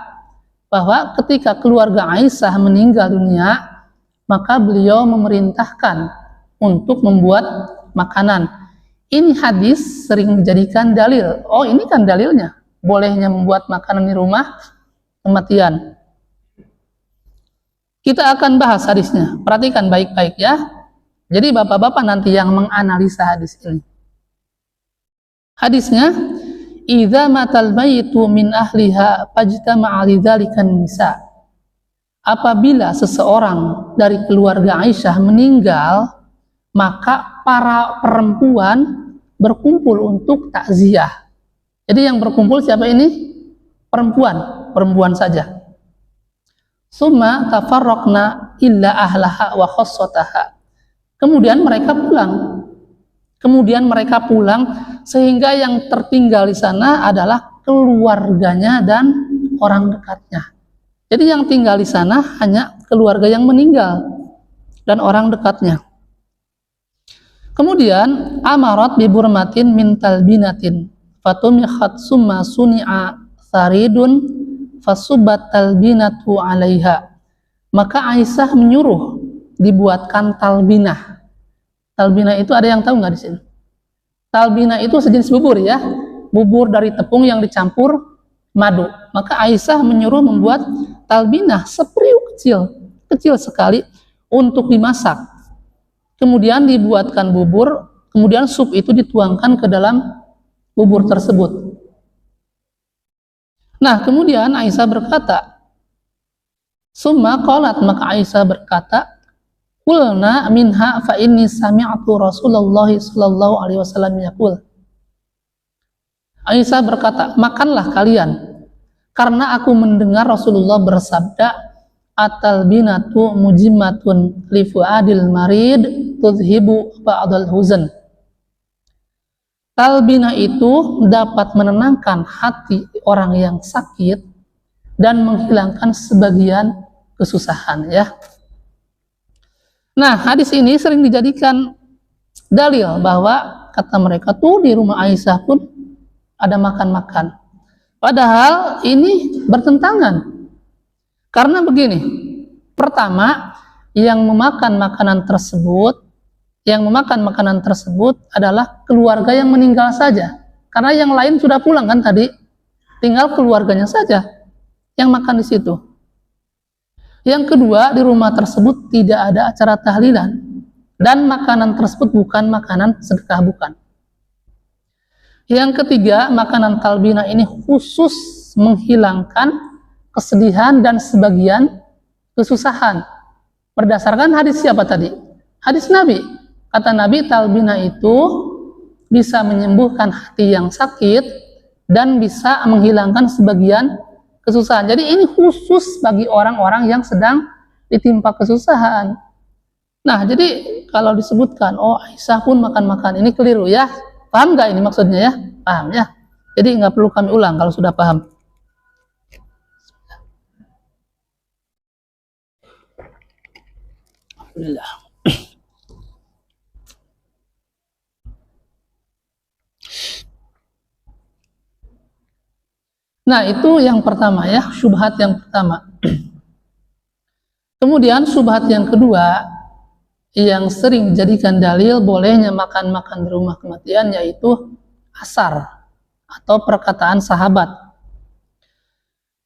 bahwa ketika keluarga Aisyah meninggal dunia, maka beliau memerintahkan untuk membuat makanan. Ini hadis sering dijadikan dalil. Oh, ini kan dalilnya. Bolehnya membuat makanan di rumah kematian. Kita akan bahas hadisnya. Perhatikan baik-baik ya. Jadi bapak-bapak nanti yang menganalisa hadis ini. Hadisnya, idza matal mayyitu min ahliha fajtama'a lidzalikan nisa. Apabila seseorang dari keluarga Aisyah meninggal, maka para perempuan berkumpul untuk takziah. Jadi yang berkumpul siapa ini? Perempuan saja. Summa tafarraqna illa ahlaha wa khassataha. Kemudian mereka pulang sehingga yang tertinggal di sana adalah keluarganya dan orang dekatnya. Jadi yang tinggal di sana hanya keluarga yang meninggal dan orang dekatnya. Kemudian amarat bi burmatin min talbinatin fatumikhat summa suni'a saridun fasubat talbinatu 'alaiha. Maka Aisyah menyuruh dibuatkan talbinah. Talbinah itu ada yang tahu nggak di sini? Talbinah itu sejenis bubur ya, bubur dari tepung yang dicampur madu. Maka Aisyah menyuruh membuat talbinah seperiuk kecil sekali untuk dimasak. Kemudian dibuatkan bubur, kemudian sup itu dituangkan ke dalam bubur tersebut. Nah, kemudian Aisyah berkata, summa qalat, maka Aisyah berkata, qulna minha fa inni sami'tu Rasulullah sallallahu alaihi wasallam yaqul. Aisyah berkata, makanlah kalian karena aku mendengar Rasulullah bersabda, atal binatu mujimmatun li fuadil marid tudhibu ba'dal huzan. Talbinah itu dapat menenangkan hati orang yang sakit dan menghilangkan sebagian kesusahan ya. Nah, hadis ini sering dijadikan dalil bahwa kata mereka tuh di rumah Aisyah pun ada makan-makan. Padahal ini bertentangan. Karena begini, pertama, yang memakan makanan tersebut Yang memakan makanan tersebut adalah keluarga yang meninggal saja. Karena yang lain sudah pulang kan tadi, tinggal keluarganya saja yang makan di situ. Yang kedua, di rumah tersebut tidak ada acara tahlilan dan makanan tersebut bukan makanan sedekah, bukan. Yang ketiga, makanan talbina ini khusus menghilangkan kesedihan dan sebagian kesusahan. Berdasarkan hadis siapa tadi? Hadis Nabi. Kata Nabi, talbina itu bisa menyembuhkan hati yang sakit dan bisa menghilangkan sebagian kesusahan. Jadi ini khusus bagi orang-orang yang sedang ditimpa kesusahan. Nah, jadi kalau disebutkan, oh Aisyah pun makan-makan, ini keliru ya. Paham nggak ini maksudnya ya? Paham ya? Jadi nggak perlu kami ulang kalau sudah paham. Alhamdulillah. Nah, itu yang pertama ya, syubhat yang pertama. Kemudian syubhat yang kedua yang sering dijadikan dalil bolehnya makan-makan di rumah kematian yaitu asar atau perkataan sahabat.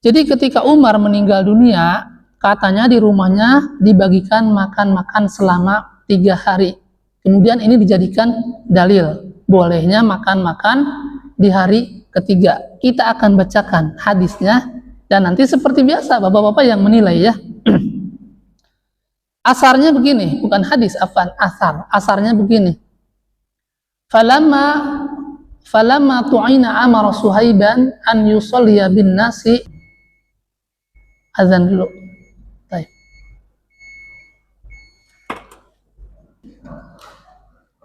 Jadi ketika Umar meninggal dunia, katanya di rumahnya dibagikan makan-makan selama 3 hari. Kemudian ini dijadikan dalil bolehnya makan-makan di hari ketiga. Kita akan bacakan hadisnya dan nanti seperti biasa bapak-bapak yang menilai ya. Asarnya begini, bukan hadis, asar. Asarnya begini. Falamma tu'ina amara Suhaiban an yusalliya bin nasi. Azan dulu. Baik.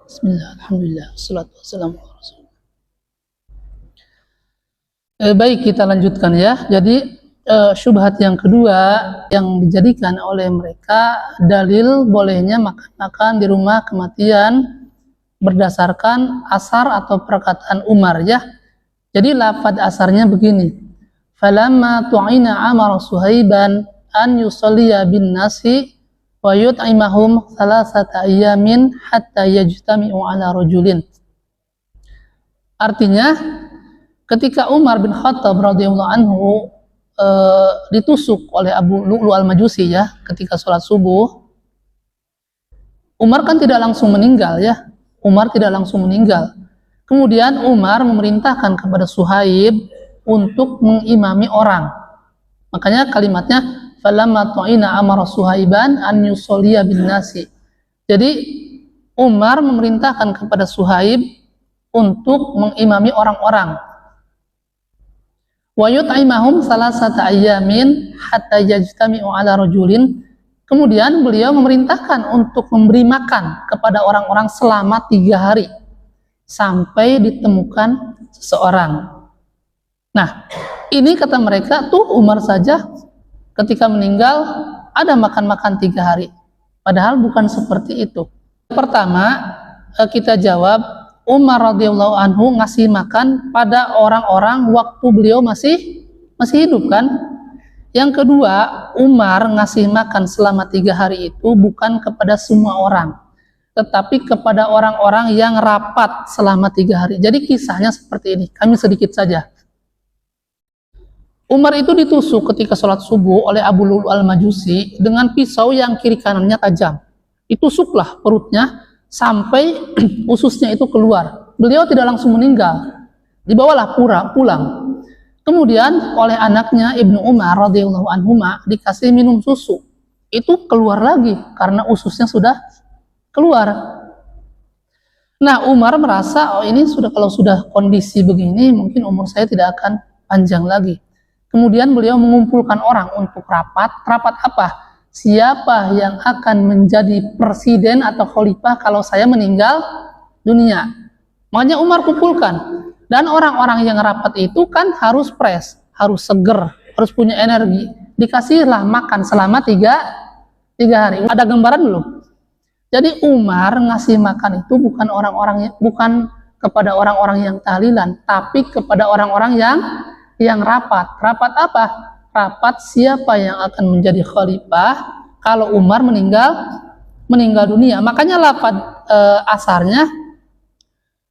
Bismillah, alhamdulillah, wassalatu wassalamu ala Rasulullah. Baik, kita lanjutkan ya. Jadi syubhat yang kedua yang dijadikan oleh mereka dalil bolehnya makan-makan di rumah kematian berdasarkan asar atau perkataan Umar ya. Jadi lafaz asarnya begini. Falamma tu'ina amara Suhaiban an yusalliya bin nasi wa yut'imahum thalathata ayyamin hatta yajtami'u ala rajulin. Artinya ketika Umar bin Khattab radhiyallahu anhu ditusuk oleh Abu Lu'lu al-Majusi ya ketika sholat subuh, Umar kan tidak langsung meninggal ya. Umar tidak langsung meninggal. Kemudian Umar memerintahkan kepada Suhaib untuk mengimami orang. Makanya kalimatnya falamma tu'ina amara Suhaiban an yusolliya bin nasi. Jadi Umar memerintahkan kepada Suhaib untuk mengimami orang-orang. Wa yut'imahum salasata ayyamin hatta yajtami'u ala rajulin. Kemudian beliau memerintahkan untuk memberi makan kepada orang-orang selama 3 hari sampai ditemukan seseorang. Nah, ini kata mereka tuh Umar saja ketika meninggal ada makan-makan 3 hari. Padahal bukan seperti itu. Pertama, kita jawab Umar radhiyallahu anhu ngasih makan pada orang-orang waktu beliau masih hidup kan. Yang kedua, Umar ngasih makan selama 3 hari itu bukan kepada semua orang, tetapi kepada orang-orang yang rapat selama 3 hari. Jadi kisahnya seperti ini, kami sedikit saja. Umar itu ditusuk ketika sholat subuh oleh Abu Lu'lu al-Majusi dengan pisau yang kiri kanannya tajam. Ditusuklah perutnya sampai ususnya itu keluar. Beliau tidak langsung meninggal, dibawalah pulang. Kemudian oleh anaknya Ibnu Umar radhiyallahu anhuma dikasih minum susu. Itu keluar lagi karena ususnya sudah keluar. Nah, Umar merasa oh ini kalau sudah kondisi begini mungkin umur saya tidak akan panjang lagi. Kemudian beliau mengumpulkan orang untuk rapat. Rapat apa? Siapa yang akan menjadi presiden atau khalifah kalau saya meninggal dunia? Makanya Umar kumpulkan. Dan orang-orang yang rapat itu kan harus fresh, harus seger, harus punya energi. Dikasihlah makan selama 3 hari. Ada gambaran belum? Jadi Umar ngasih makan itu bukan kepada orang-orang yang tahlilan, tapi kepada orang-orang yang rapat. Rapat apa? Rapat siapa yang akan menjadi khalifah kalau Umar meninggal dunia. Makanya lafaz asarnya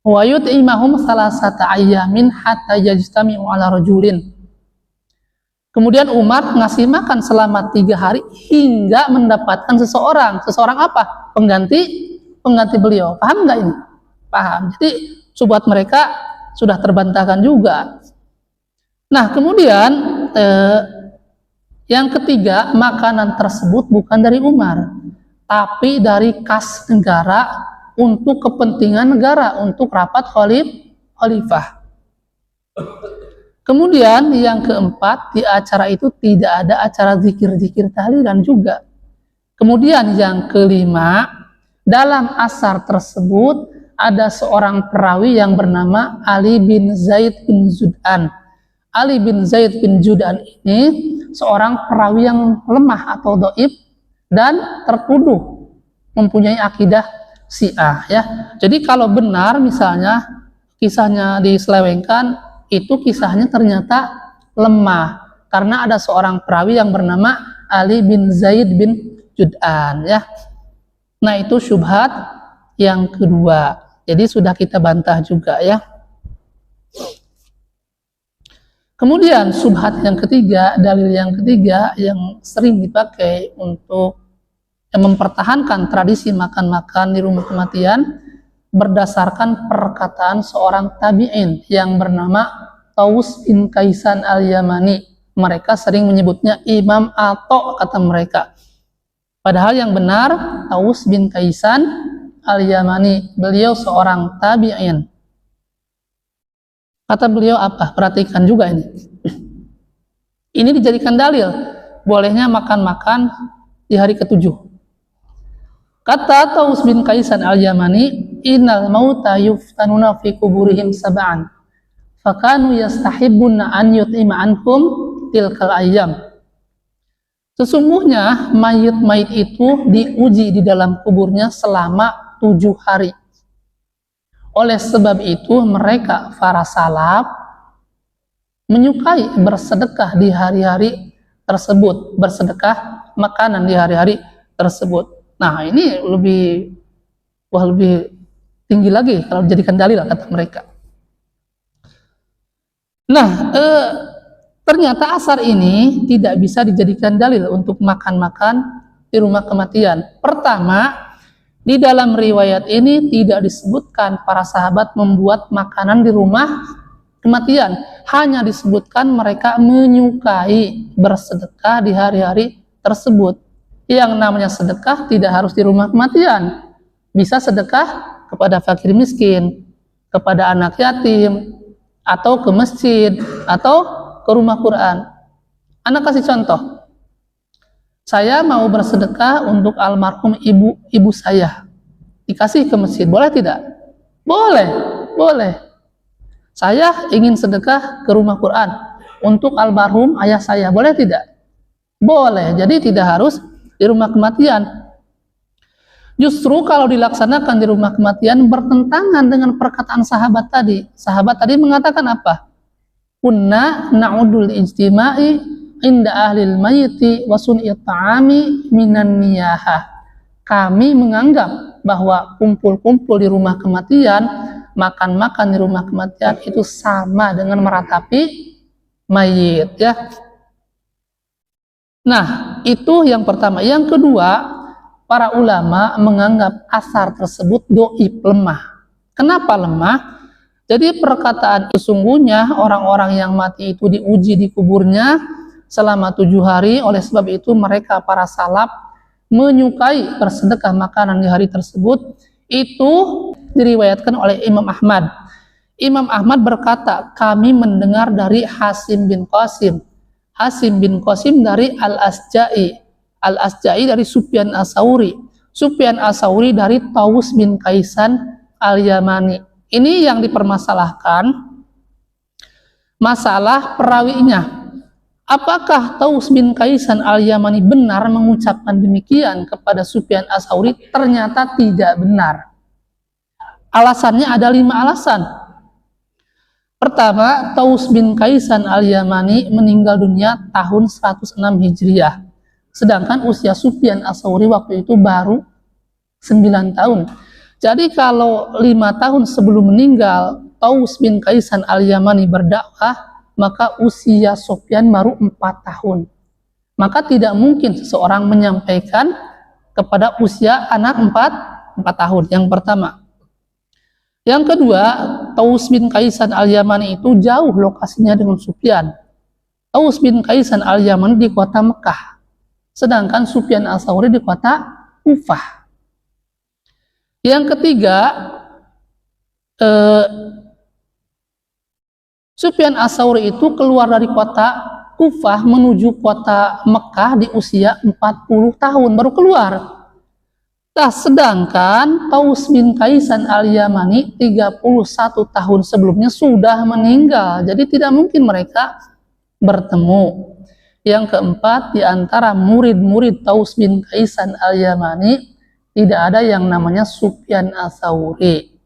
wa yut'imahum salasata ayyamin hatta yajtami'u ala rajulin. Kemudian Umar ngasih makan selama 3 hari hingga mendapatkan seseorang apa? Pengganti beliau. Paham nggak ini? Paham. Jadi subhat mereka sudah terbantahkan juga. Nah, kemudian yang ketiga, makanan tersebut bukan dari Umar, tapi dari kas negara untuk kepentingan negara, untuk rapat khalifah. Kemudian yang keempat, di acara itu tidak ada acara zikir-zikir tahlilan juga. Kemudian yang kelima, dalam asar tersebut ada seorang perawi yang bernama Ali bin Zaid bin Jud'an. Ali bin Zaid bin Jud'an ini seorang perawi yang lemah atau dhaif dan tertuduh mempunyai akidah Syiah ya. Jadi kalau benar misalnya kisahnya diselewengkan, itu kisahnya ternyata lemah karena ada seorang perawi yang bernama Ali bin Zaid bin Jud'an ya. Nah, itu syubhat yang kedua. Jadi sudah kita bantah juga ya. Kemudian subhat yang ketiga, dalil yang ketiga yang sering dipakai untuk mempertahankan tradisi makan-makan di rumah kematian berdasarkan perkataan seorang tabi'in yang bernama Taus bin Kaisan al-Yamani. Mereka sering menyebutnya Imam Ato, kata mereka. Padahal yang benar Taus bin Kaisan al-Yamani, beliau seorang tabi'in. Kata beliau apa? Perhatikan juga ini. Ini dijadikan dalil bolehnya makan-makan di hari ke-7. Kata Taus bin Kaisan al-Yamani, innal mauta yuftanuna fi kuburihim sab'an fakanu yastahibbuna an yut'ima anhum tilkal ayyam. Sesungguhnya mayit-mayit itu diuji di dalam kuburnya selama 7 hari. Oleh sebab itu mereka para salaf menyukai bersedekah di hari-hari tersebut, bersedekah makanan di hari-hari tersebut. Nah, ini lebih tinggi lagi kalau dijadikan dalil, kata mereka. Nah, ternyata asar ini tidak bisa dijadikan dalil untuk makan-makan di rumah kematian. Pertama, di dalam riwayat ini tidak disebutkan para sahabat membuat makanan di rumah kematian. Hanya disebutkan mereka menyukai bersedekah di hari-hari tersebut. Yang namanya sedekah tidak harus di rumah kematian. Bisa sedekah kepada fakir miskin, kepada anak yatim, atau ke masjid, atau ke rumah Quran. Anak kasih contoh. Saya mau bersedekah untuk almarhum ibu saya. Dikasih ke masjid, boleh tidak? Boleh, boleh. Saya ingin sedekah ke rumah Quran untuk almarhum ayah saya, boleh tidak? Boleh. Jadi tidak harus di rumah kematian. Justru kalau dilaksanakan di rumah kematian bertentangan dengan perkataan sahabat tadi. Sahabat tadi mengatakan apa? Kunna na'udul ijtima'i inda ahlil mayiti wa sun'i ta'ami minan niyahah. Kami menganggap bahwa kumpul-kumpul di rumah kematian, makan-makan di rumah kematian itu sama dengan meratapi mayit ya. Nah, itu yang pertama. Yang kedua, para ulama menganggap asar tersebut dhaif, lemah. Kenapa lemah? Jadi perkataan sesungguhnya orang-orang yang mati itu diuji di kuburnya selama 7 hari, oleh sebab itu mereka para salaf menyukai bersedekah makanan di hari tersebut. Itu diriwayatkan oleh Imam Ahmad. Imam Ahmad berkata, kami mendengar dari Hasim bin Qasim. Hasim bin Qasim dari Al-Asja'i. Al-Asja'i dari Sufyan As-Sauri. Sufyan As-Sauri dari Taus bin Kaisan al-Yamani. Ini yang dipermasalahkan masalah perawinya. Apakah Taus bin Kaisan al-Yamani benar mengucapkan demikian kepada Sufyan As-Sauri? Ternyata tidak benar. Alasannya ada 5 alasan. Pertama, Taus bin Kaisan al-Yamani meninggal dunia tahun 106 Hijriah. Sedangkan usia Sufyan As-Sauri waktu itu baru 9 tahun. Jadi kalau 5 tahun sebelum meninggal Taus bin Kaisan al-Yamani berdakwah, maka usia Sufyan baru 4 tahun. Maka tidak mungkin seseorang menyampaikan kepada usia anak 4 tahun. Yang pertama. Yang kedua, Taus bin Kaisan al-Yamani itu jauh lokasinya dengan Sufyan. Taus bin Kaisan al-Yamani di kota Mekah, sedangkan Sufyan as-Tsauri di kota Kufah. Yang ketiga, Sufyan as-Tsauri itu keluar dari kota Kufah menuju kota Mekah di usia 40 tahun baru keluar. Nah, sedangkan Taus bin Kaisan al-Yamani 31 tahun sebelumnya sudah meninggal. Jadi tidak mungkin mereka bertemu. Yang keempat, di antara murid-murid Taus bin Kaisan al-Yamani tidak ada yang namanya Sufyan as-Tsauri.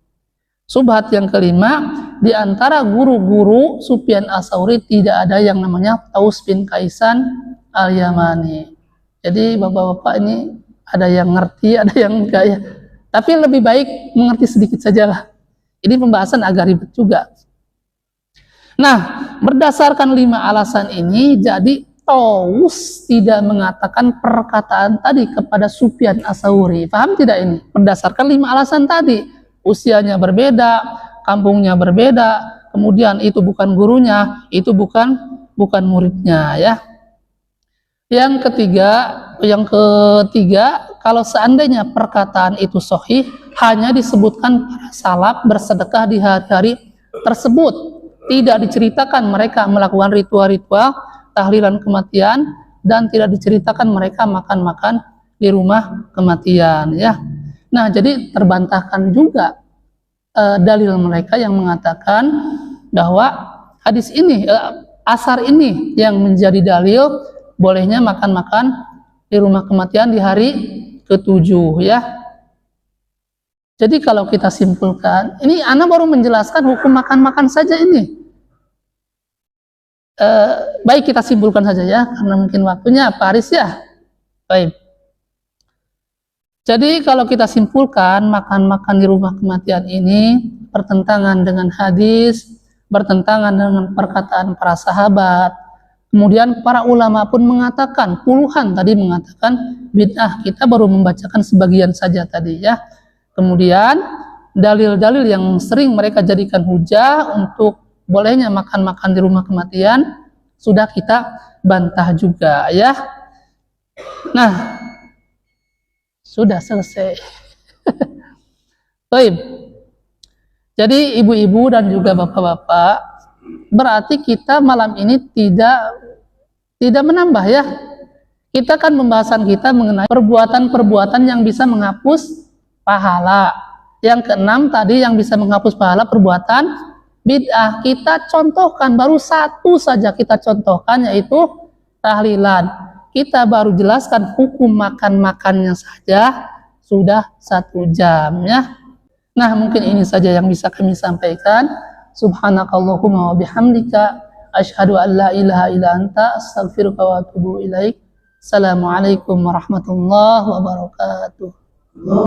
Subhat yang kelima, di antara guru-guru Sufyan as-Tsauri tidak ada yang namanya Taus bin Kaisan al-Yamani. Jadi bapak-bapak ini ada yang ngerti, ada yang enggak ya. Tapi lebih baik mengerti sedikit sajalah. Ini pembahasan agak ribet juga. Nah, berdasarkan 5 alasan ini, jadi Taus tidak mengatakan perkataan tadi kepada Sufyan as-Tsauri. Paham tidak ini? Berdasarkan 5 alasan tadi. Usianya berbeda, kampungnya berbeda, kemudian itu bukan gurunya, itu bukan muridnya ya. Yang ketiga, kalau seandainya perkataan itu sahih, hanya disebutkan para salaf bersedekah di hari-hari tersebut. Tidak diceritakan mereka melakukan ritual-ritual tahlilan kematian, dan tidak diceritakan mereka makan-makan di rumah kematian ya. Nah, jadi terbantahkan juga dalil mereka yang mengatakan bahwa hadis ini, asar ini yang menjadi dalil bolehnya makan-makan di rumah kematian di hari ke-7 ya. Jadi kalau kita simpulkan, ini Ana baru menjelaskan hukum makan-makan saja ini. Baik, kita simpulkan saja ya, karena mungkin waktunya Pak Aris ya. Baik. Jadi kalau kita simpulkan, makan-makan di rumah kematian ini bertentangan dengan hadis, bertentangan dengan perkataan para sahabat. Kemudian para ulama pun mengatakan, puluhan tadi mengatakan bid'ah. Kita baru membacakan sebagian saja tadi ya. Kemudian dalil-dalil yang sering mereka jadikan hujah untuk bolehnya makan-makan di rumah kematian sudah kita bantah juga ya. Nah, sudah selesai. Baik. Jadi ibu-ibu dan juga bapak-bapak, berarti kita malam ini tidak menambah ya. Kita kan pembahasan kita mengenai perbuatan-perbuatan yang bisa menghapus pahala. Yang keenam tadi yang bisa menghapus pahala perbuatan bid'ah. Kita contohkan, baru satu saja kita contohkan, yaitu tahlilan. Kita baru jelaskan hukum makan-makannya saja sudah 1 jam ya. Nah, mungkin ini saja yang bisa kami sampaikan. Subhanakallahumma wa bihamdika asyhadu an la ilaha illa anta astaghfiruka wa atubu ilaik. Assalamualaikum warahmatullahi wabarakatuh.